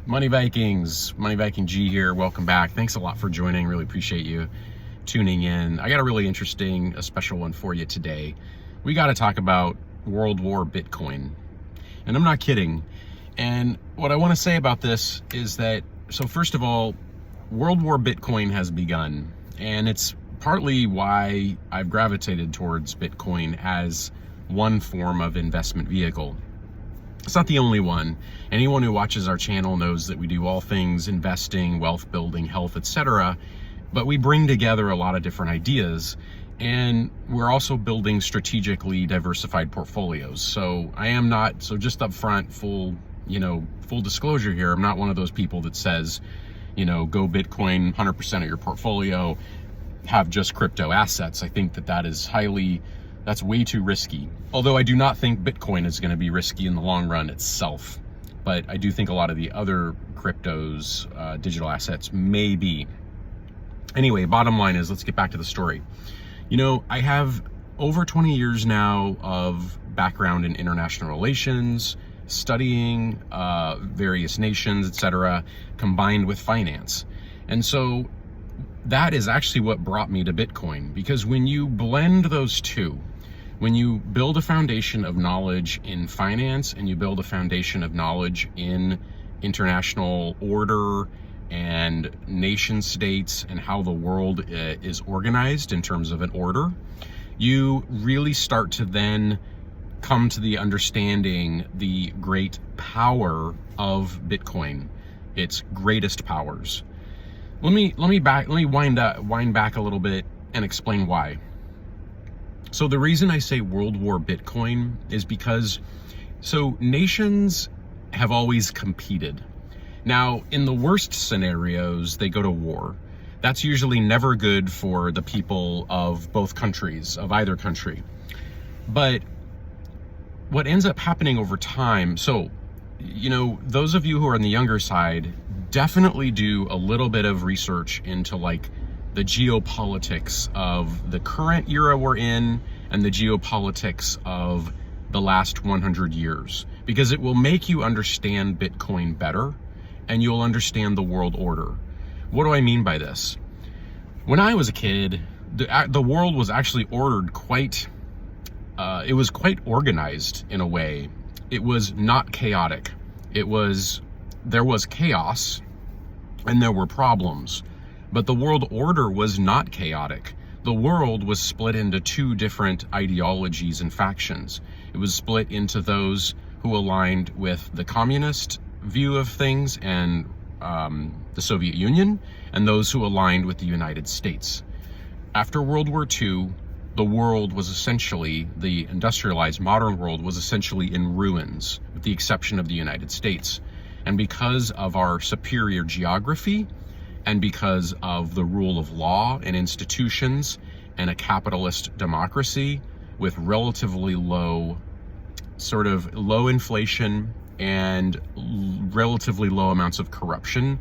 Money Vikings, Money Viking G here. Welcome back. Thanks a lot for joining. Really appreciate you tuning in. I got a really interesting, a special one for you today. We got to talk about World War Bitcoin. And I'm not kidding. And what I want to say about this is that, so first of all, World War Bitcoin has begun. And it's partly why I've gravitated towards Bitcoin as one form of investment vehicle. It's not the only one. Anyone who watches our channel knows that we do all things investing, wealth building, health, etc. But we bring together a lot of different ideas, and we're also building strategically diversified portfolios. So I am not, so just up front, full disclosure here, I'm not one of those people that says, go Bitcoin 100% of your portfolio, have just crypto assets. I think that is that's way too risky. Although I do not think Bitcoin is going to be risky in the long run itself, but I do think a lot of the other cryptos, digital assets may be. Anyway, bottom line is, let's get back to the story. I have over 20 years now of background in international relations, studying various nations, etc., combined with finance. And so that is actually what brought me to Bitcoin, because when you blend those two, when you build a foundation of knowledge in finance and you build a foundation of knowledge in international order and nation states and how the world is organized in terms of an order, you really start to then come to the understanding the great power of Bitcoin, its greatest powers. Let me wind back a little bit and explain why. So the reason I say World War Bitcoin is because nations have always competed. Now, in the worst scenarios, they go to war. That's usually never good for the people of both countries, of either country. But what ends up happening over time, those of you who are on the younger side, definitely do a little bit of research into the geopolitics of the current era we're in and the geopolitics of the last 100 years, because it will make you understand Bitcoin better and you'll understand the world order. What do I mean by this? When I was a kid, the world was actually ordered it was quite organized in a way. It was not chaotic. There was chaos and there were problems. But the world order was not chaotic. The world was split into two different ideologies and factions. It was split into those who aligned with the communist view of things and the Soviet Union, and those who aligned with the United States. After World War II, the world was essentially, the industrialized modern world was essentially in ruins, with the exception of the United States. And because of our superior geography, and because of the rule of law and institutions and a capitalist democracy with relatively low inflation and relatively low amounts of corruption,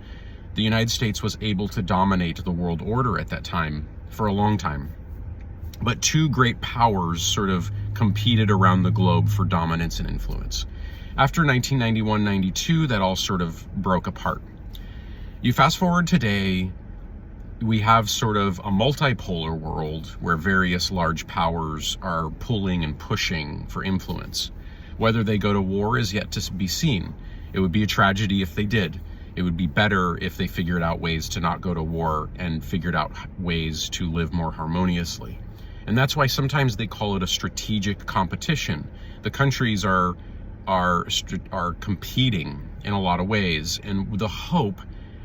the United States was able to dominate the world order at that time for a long time. But two great powers sort of competed around the globe for dominance and influence. After 1991-92, that all sort of broke apart. You fast forward today, we have sort of a multipolar world where various large powers are pulling and pushing for influence. Whether they go to war is yet to be seen. It would be a tragedy if they did. It would be better if they figured out ways to not go to war and figured out ways to live more harmoniously. And that's why sometimes they call it a strategic competition. The countries are competing in a lot of ways, and the hope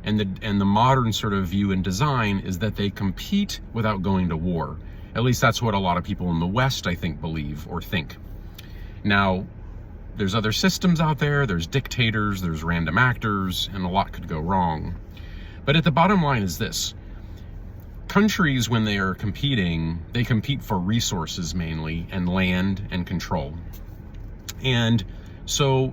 and the modern sort of view and design is that they compete without going to war. At least that's what a lot of people in the West, I think, believe or think. Now, there's other systems out there, there's dictators, there's random actors, and a lot could go wrong. But at the bottom line is this: countries, when they are competing, they compete for resources mainly, and land and control. And so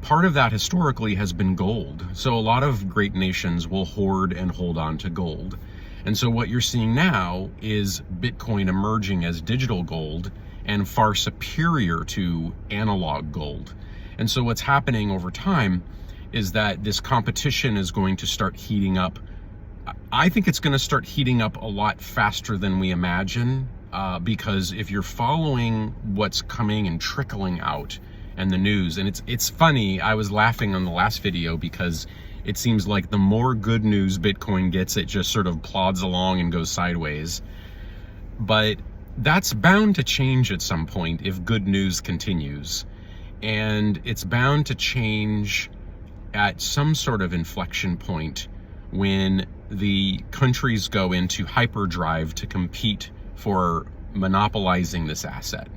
part of that historically has been gold. So a lot of great nations will hoard and hold on to gold. And so what you're seeing now is Bitcoin emerging as digital gold and far superior to analog gold. And so what's happening over time is that this competition is going to start heating up. I think it's going to start heating up a lot faster than we imagine, because if you're following what's coming and trickling out and the news, and it's funny, I was laughing on the last video because it seems like the more good news Bitcoin gets, it just sort of plods along and goes sideways. But that's bound to change at some point if good news continues. And it's bound to change at some sort of inflection point when the countries go into hyperdrive to compete for monopolizing this asset.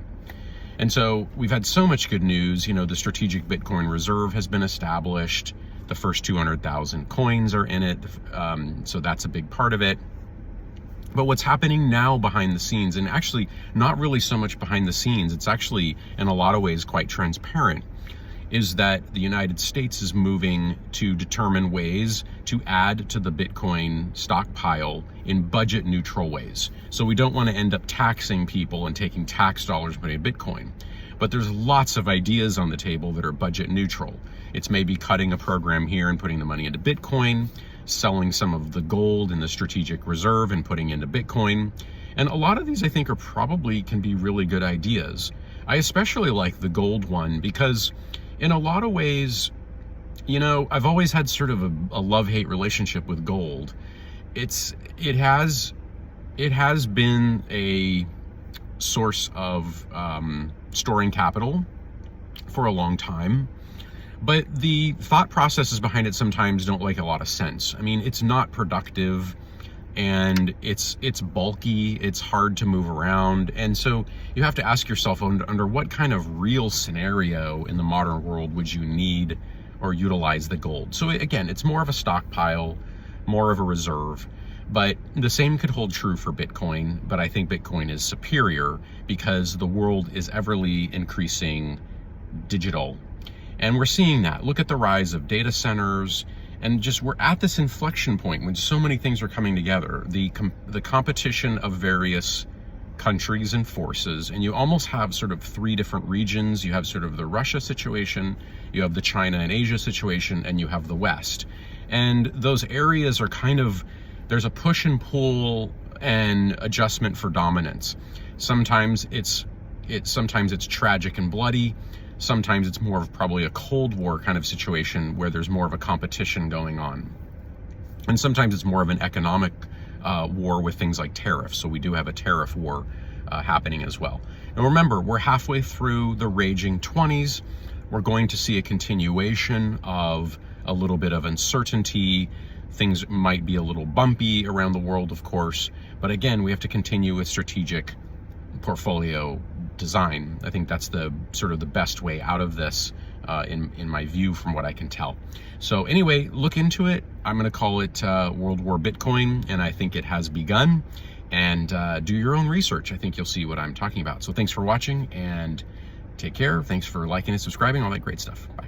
And so we've had so much good news. You know, the strategic Bitcoin reserve has been established. The first 200,000 coins are in it. So that's a big part of it. But what's happening now behind the scenes, and actually not really so much behind the scenes, it's actually in a lot of ways quite transparent, is that the United States is moving to determine ways to add to the Bitcoin stockpile in budget neutral ways. So we don't want to end up taxing people and taking tax dollars putting in Bitcoin. But there's lots of ideas on the table that are budget neutral. It's maybe cutting a program here and putting the money into Bitcoin, selling some of the gold in the strategic reserve and putting into Bitcoin. And a lot of these I think can be really good ideas. I especially like the gold one because in a lot of ways, you know, I've always had sort of a love-hate relationship with gold. It has been a source of storing capital for a long time, but the thought processes behind it sometimes don't make a lot of sense. I mean, it's not productive, and it's bulky, it's hard to move around, and so you have to ask yourself under what kind of real scenario in the modern world would you need or utilize the gold. So again, it's more of a stockpile, more of a reserve, but the same could hold true for Bitcoin. But I think Bitcoin is superior because the world is everly increasing digital, and we're seeing that. Look at the rise of data centers. And just we're at this inflection point when so many things are coming together. The competition of various countries and forces, and you almost have sort of three different regions. You have sort of the Russia situation, you have the China and Asia situation, and you have the West. And those areas are kind of, there's a push and pull and adjustment for dominance. Sometimes it's tragic and bloody. Sometimes it's more of probably a Cold War kind of situation where there's more of a competition going on. And sometimes it's more of an economic war with things like tariffs. So we do have a tariff war happening as well. And remember, we're halfway through the raging 20s. We're going to see a continuation of a little bit of uncertainty. Things might be a little bumpy around the world, of course. But again, we have to continue with strategic portfolio design. I think that's the sort of the best way out of this in my view, from what I can tell. So anyway, look into it. I'm going to call it World War Bitcoin, and I think it has begun. And do your own research. I think you'll see what I'm talking about. So thanks for watching, and take care. Thanks for liking and subscribing, all that great stuff. Bye.